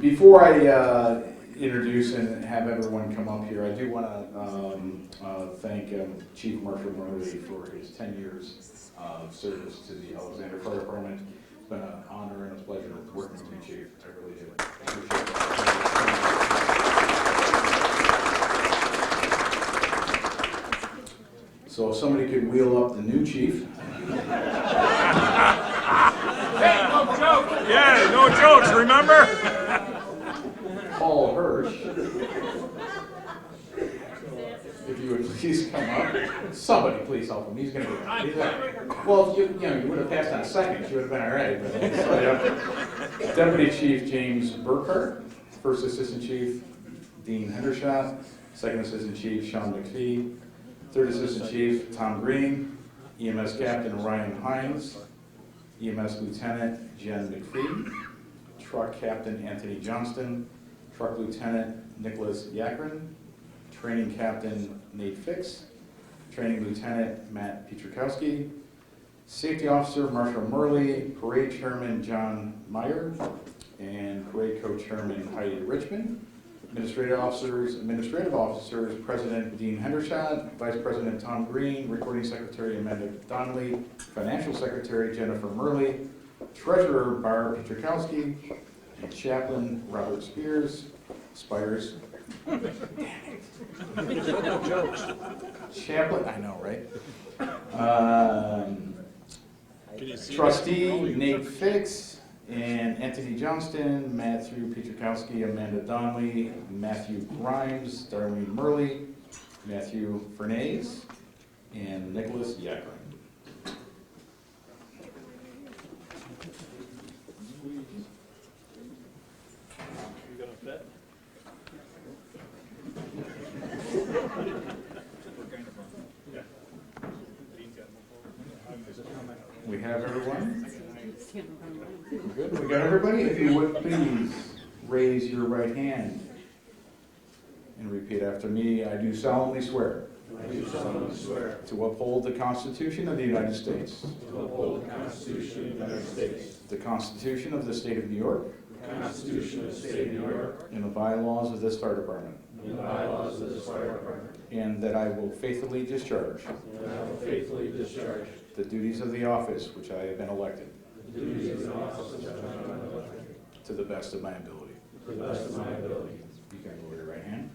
Before I introduce and have everyone come up here, I do want to thank Chief Marshal Merle for his 10 years of service to the Alexander Fire Department. It's been an honor and a pleasure working with you, Chief. I really do. Appreciate it. So if somebody could wheel up the new chief. Hey, no joke. Yeah, no jokes, remember? Paul Hirsch. If you would please come up. Somebody please help him. He's going to be. Well, you would have passed on seconds. You would have been all right. But, Deputy Chief James Burkhardt. First Assistant Chief Dean Hirsch. Second Assistant Chief Sean McPhee. Third Assistant Chief Tom Green. EMS Captain Ryan Hinz. EMS Lieutenant Jen McPhee. Truck Captain Anthony Johnston. Truck Lieutenant Nicholas Yachren. Training Captain Nate Fix. Training Lieutenant Matt Pietrzykowski. Safety Officer Marshall Merle. Parade Chairman John Meyer. And Parade Co-Chairman Heidi Richmond. Administrative Officers, President Dean Hendershot, Vice President Tom Green, Recording Secretary Amanda Donnelly, Financial Secretary Jennifer Merle, Treasurer Barb Pietrzykowski, and Chaplain Robert Spires. Chaplain, I know, right? Trustee Nate Fix, and Anthony Johnston, Matthew Pietrzykowski, Amanda Donnelly, Matthew Grimes, Darlene Merle, Matthew Fernandez, and Nicholas Yachren. We have everyone? Good. We got everybody? If you would please raise your right hand and repeat after me. I do solemnly swear. I do solemnly swear to uphold the Constitution of the United States. To uphold the Constitution of the United States. The Constitution of the State of New York. The Constitution of the State of New York. And the bylaws of this fire department. And the bylaws of this fire department. And that I will faithfully discharge. And I will faithfully discharge. The duties of the office which I have been elected. The duties of the office which I have been elected. To the best of my ability. To the best of my ability. You can lower your right hand.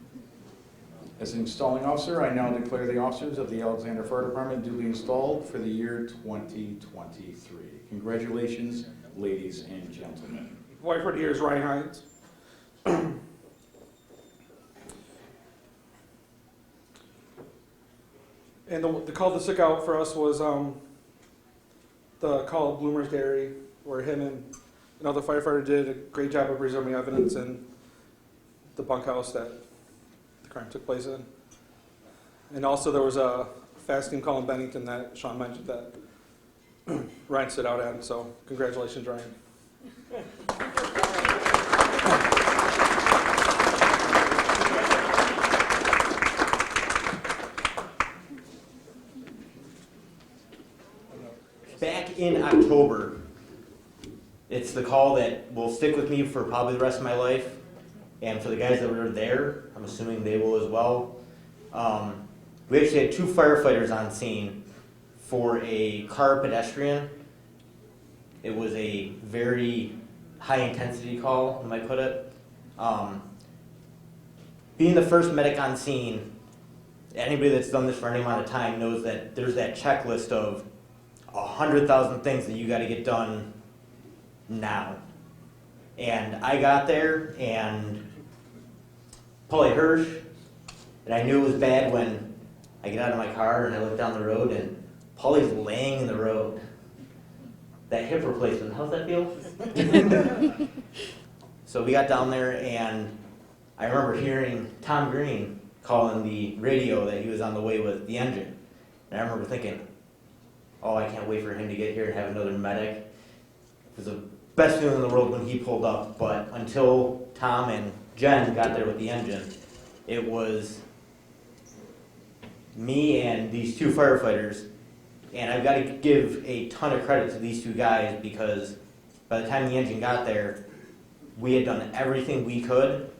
As an installing officer, I now declare the officers of the Alexander Fire Department duly installed for the year 2023. Congratulations, ladies and gentlemen. Wife for the years, Ryan Hinz. And the call to stick out for us was the call of Bloomer's Dairy, where him and another firefighter did a great job of preserving evidence in the bunkhouse that the crime took place in. And also there was a fast team call in Bennington that Sean mentioned that Ryan stood out at, so congratulations, Ryan. Back in October, it's the call that will stick with me for probably the rest of my life, and for the guys that were there, I'm assuming they will as well. We actually had 2 firefighters on scene for a car pedestrian. It was a very high intensity call, you might put it. Being the first medic on scene, anybody that's done this for any amount of time knows that there's that checklist of 100,000 things that you got to get done now. And I got there, and Paulie Hirsch, and I knew it was bad when I get out of my car and I look down the road and Paulie's laying in the road. That hip replacement, how's that feel? So we got down there, and I remember hearing Tom Green calling the radio that he was on the way with the engine. And I remember thinking, oh, I can't wait for him to get here and have another medic. It was the best feeling in the world when he pulled up, but until Tom and Jen got there with the engine, it was me and these 2 firefighters. And I've got to give a ton of credit to these 2 guys, because by the time the engine got there, we had done everything we could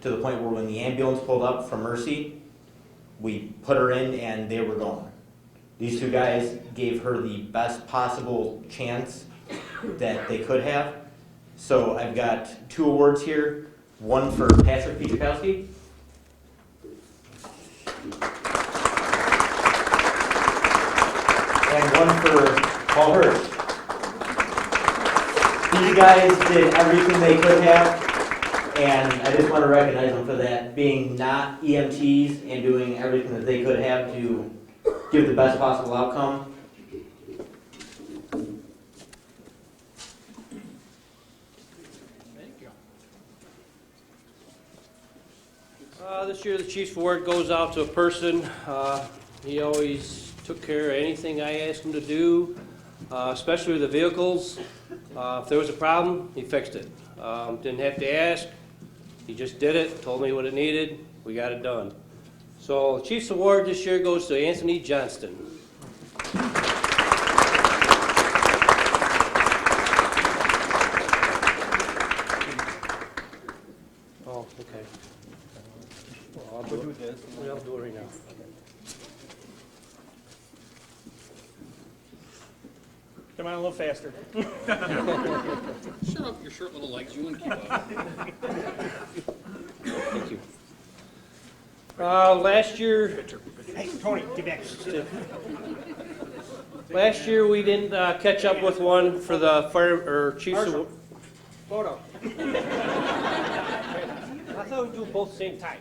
to the point where when the ambulance pulled up from Mercy, we put her in and they were gone. These two guys gave her the best possible chance that they could have. So I've got 2 awards here, one for Pietrzykowski. And one for Paul Hirsch. These guys did everything they could have, and I just want to recognize them for that, being not EMTs and doing everything that they could have to give the best possible outcome. This year the Chief's Award goes out to a person. He always took care of anything I asked him to do, especially with the vehicles. If there was a problem, he fixed it. Didn't have to ask. He just did it, told me what it needed, we got it done. So the Chief's Award this year goes to Anthony Johnston. Oh, okay. Well, I'll do this. I'll do it right now. Come on a little faster. Shut up, your short little legs, you wouldn't keep up. Thank you. Last year, Hey, Tony, get back. last year we didn't catch up with one for the fire or chief's. Marshall. Slow down. I thought we'd do both at the same time.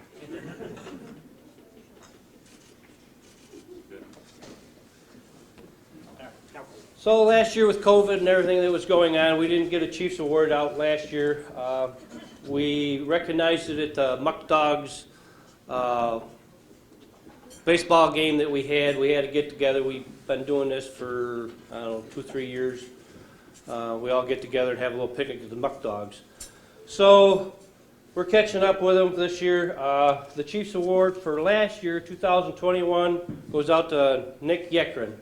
So last year with COVID and everything that was going on, we didn't get a Chiefs Award out last year. We recognized it at the Muck Dogs baseball game that we had. We had to get together. We've been doing this for, I don't know, 2-3 years. We all get together and have a little picnic at the Muck Dogs. So we're catching up with them this year. The Chiefs Award for last year, 2021, goes out to Nick Yachren.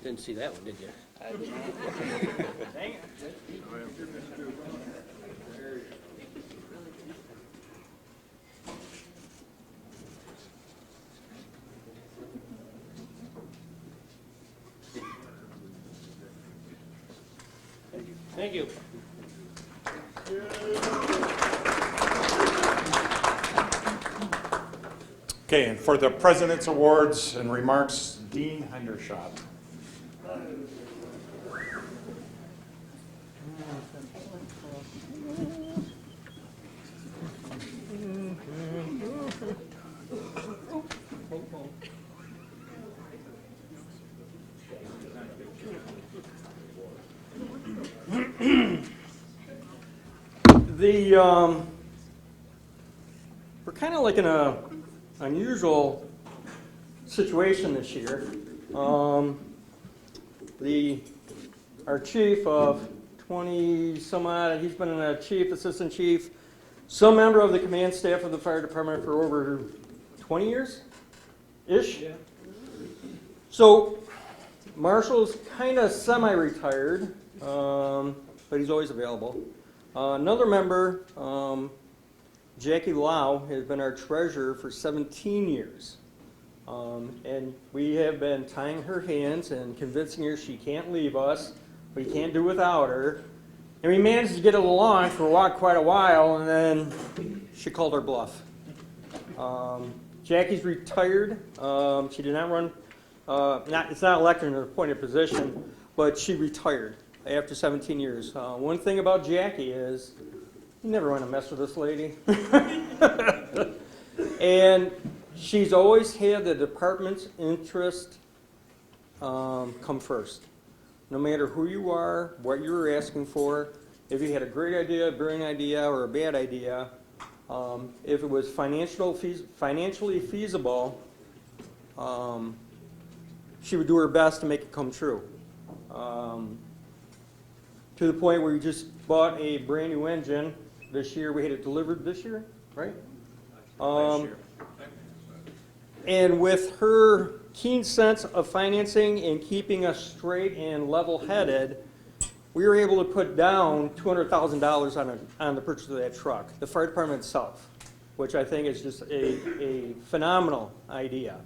Didn't see that one, did you? Dang it. Thank you. Okay, and for the President's Awards and remarks, Dean Hendershot. We're kind of like in a unusual situation this year. Our chief of 20 some odd, he's been a chief, assistant chief, some member of the command staff of the fire department for over 20 years-ish. Yeah. So Marshall's kind of semi-retired, but he's always available. Another member, Jackie Lowe, has been our treasurer for 17 years. And we have been tying her hands and convincing her she can't leave us, we can't do without her. And we managed to get it along for quite a while, and then she called her bluff. Jackie's retired. She did not run, it's not elected in an appointed position, but she retired after 17 years. One thing about Jackie is, you never want to mess with this lady. And she's always had the department's interest come first. No matter who you are, what you were asking for, if you had a great idea, a brilliant idea, or a bad idea, if it was financially feasible, she would do her best to make it come true. To the point where we just bought a brand new engine this year. We had it delivered this year, right? And with her keen sense of financing and keeping us straight and level-headed, we were able to put down $200,000 on the purchase of that truck, the fire department itself, which I think is just a phenomenal idea.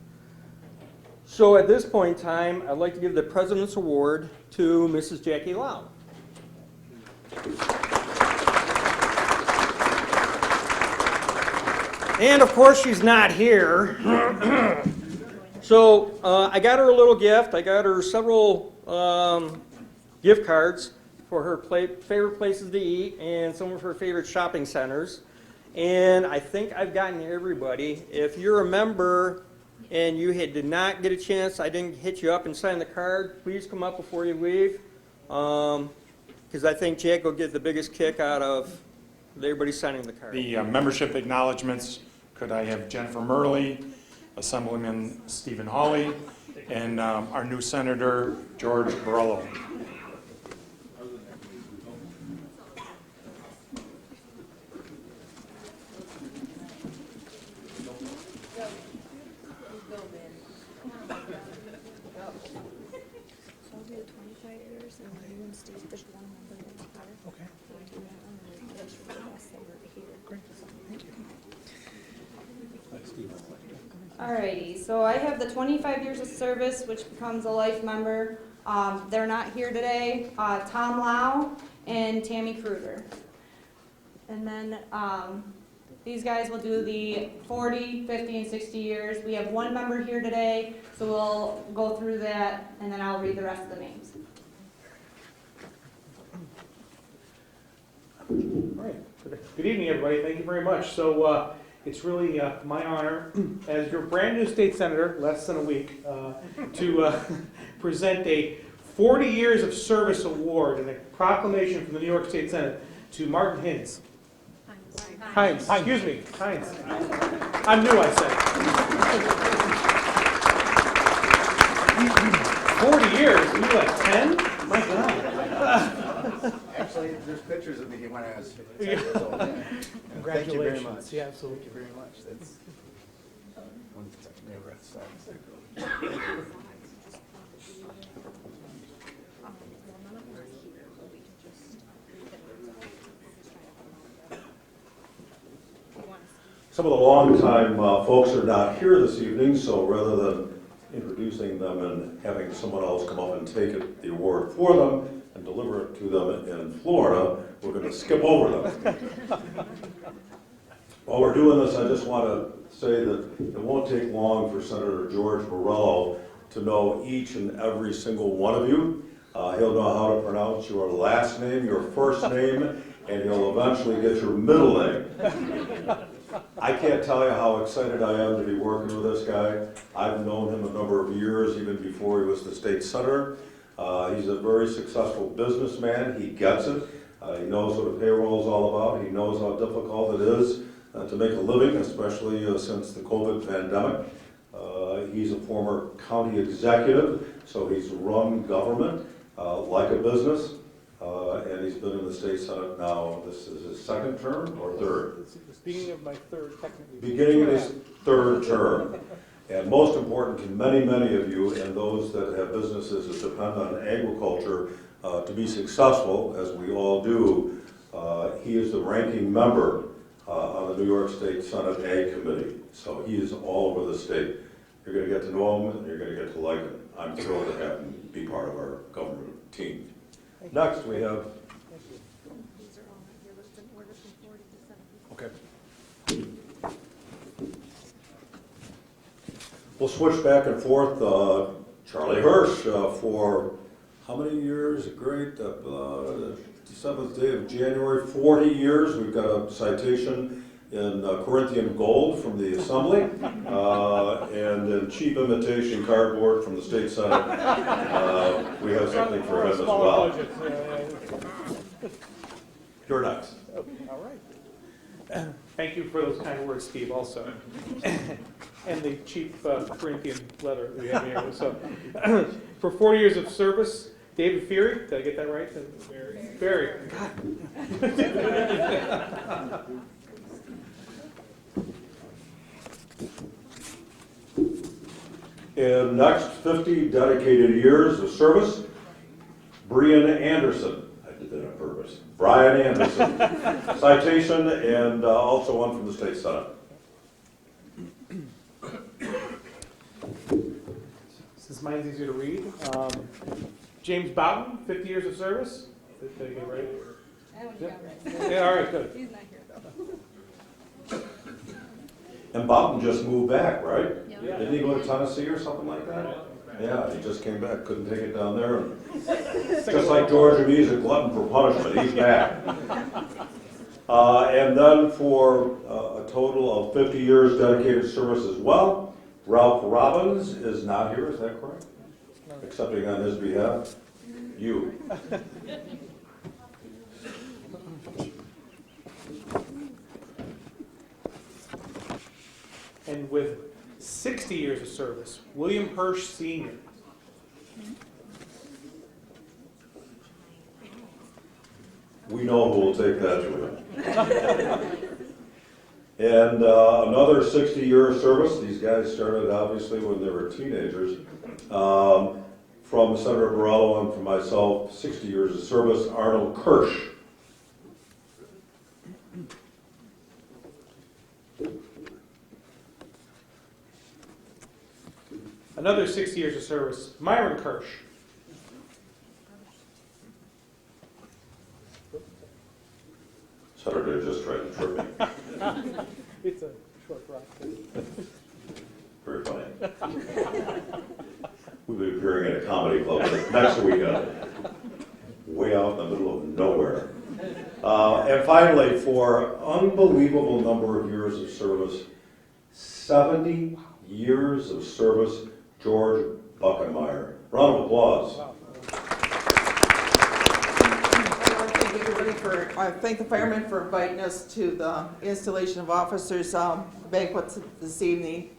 So at this point in time, I'd like to give the President's Award to Mrs. Jackie Lowe. And of course, she's not here. So I got her a little gift. I got her several gift cards for her favorite places to eat and some of her favorite shopping centers. And I think I've gotten everybody. If you're a member and you did not get a chance, I didn't hit you up and sign the card, please come up before you leave. Because I think Jack will get the biggest kick out of everybody signing the card. The membership acknowledgements, could I have Jennifer Merle, Assemblyman Stephen Hawley, and our new Senator George Borrello. Alrighty, so I have the 25 years of service, which becomes a life member. They're not here today. Tom Lowe and Tammy Kreutter. And then these guys will do the 40, 50, and 60 years. We have one member here today, so we'll go through that, and then I'll read the rest of the names. All right. Good evening, everybody. Thank you very much. So it's really my honor, as your brand new state senator, less than a week, to present a 40 Years of Service Award and a proclamation from the New York State Senate to Martin Hinz. Hinz. Excuse me. Hinz. I'm new, I said. 40 years? You like 10? My God. Actually, there's pictures of me when I was 10 years old. Yeah. Congratulations. Thank you very much. Yeah, absolutely. Thank you very much. That's one never Some of the longtime folks are not here this evening, so rather than introducing them and having someone else come up and take the award for them and deliver it to them in Florida, we're going to skip over them. While we're doing this, I just want to say that it won't take long for Senator George Borrello to know each and every single one of you. He'll know how to pronounce your last name, your first name, and he'll eventually get your middle name. I can't tell you how excited I am to be working with this guy. I've known him a number of years, even before he was the state senator. He's a very successful businessman. He gets it. He knows what a payroll is all about. He knows how difficult it is to make a living, especially since the COVID pandemic. He's a former county executive, so he's run government like a business. And he's been in the state senate now, this is his second term or third? It's the beginning of my third, technically. Beginning of his third term. And most important to many, many of you and those that have businesses that depend on agriculture to be successful, as we all do, he is the ranking member on the New York State Senate Ag Committee. So he is all over the state. You're going to get to know him and you're going to get to like him. I'm thrilled to have him be part of our government team. Next we have. Okay. We'll switch back and forth. Charlie Hirsch for how many years? Great. The 7th day of January, 40 years. We've got a citation in Corinthian gold from the Assembly and in cheap imitation cardboard from the State Senate. We have something for him as well. You're next. All right. Thank you for those kind words, Steve, also. And the cheap Corinthian leather we have here. So, for 40 years of service, David Feary, did I get that right? Feary. God. And next, 50 dedicated years of service, Brian Anderson. I did that on purpose. Brian Anderson. Citation and also one from the State Senate. Since mine's easier to read. James Bouton, 50 years of service. Did I get it right? Yeah, all right, good. He's not here though. And Bouton just moved back, right? Yeah. Didn't he go to Tennessee or something like that? Yeah, he just came back, couldn't take it down there. And just like George, if he's a glutton for punishment, he's back. And then for a total of 50 years dedicated service as well, Ralph Robbins is not here, is that correct? Accepting on his behalf, you. And with 60 years of service, William Hirsch Sr. We know who will take that, Julia. And another 60-year service. These guys started obviously when they were teenagers. From Senator Borrello and from myself, 60 years of service, Arnold Kirsch. Another 60 years of service, Myron Kirsch. Senator just tried to trip me. It's a short rock. Very funny. We'll be appearing at a comedy club next weekend. Way out in the middle of nowhere. And finally, for unbelievable number of years of service, 70 years of service, George Buckenmeyer. Round of applause. I thank the firemen for inviting us to the installation of officers banquet this evening.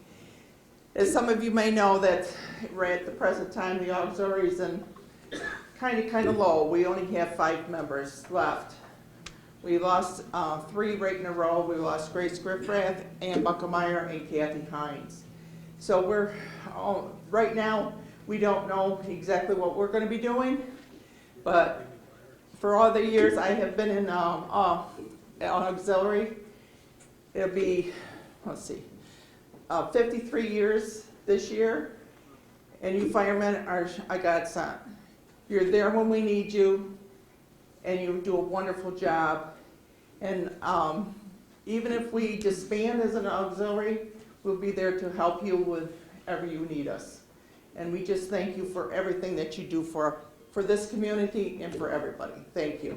As some of you may know, that we're at the present time the auxiliaries and kind of low. We only have 5 members left. We lost 3 right in a row. We lost Grace Griffrath, Ann Buckenmeyer, and Kathy Hinz. So we're right now we don't know exactly what we're going to be doing, but for all the years I have been in auxiliary, it'll be, let's see, 53 years this year, and you firemen are a godsend. You're there when we need you, and you do a wonderful job. And even if we disband as an auxiliary, we'll be there to help you whenever you need us. And we just thank you for everything that you do for this community and for everybody. Thank you.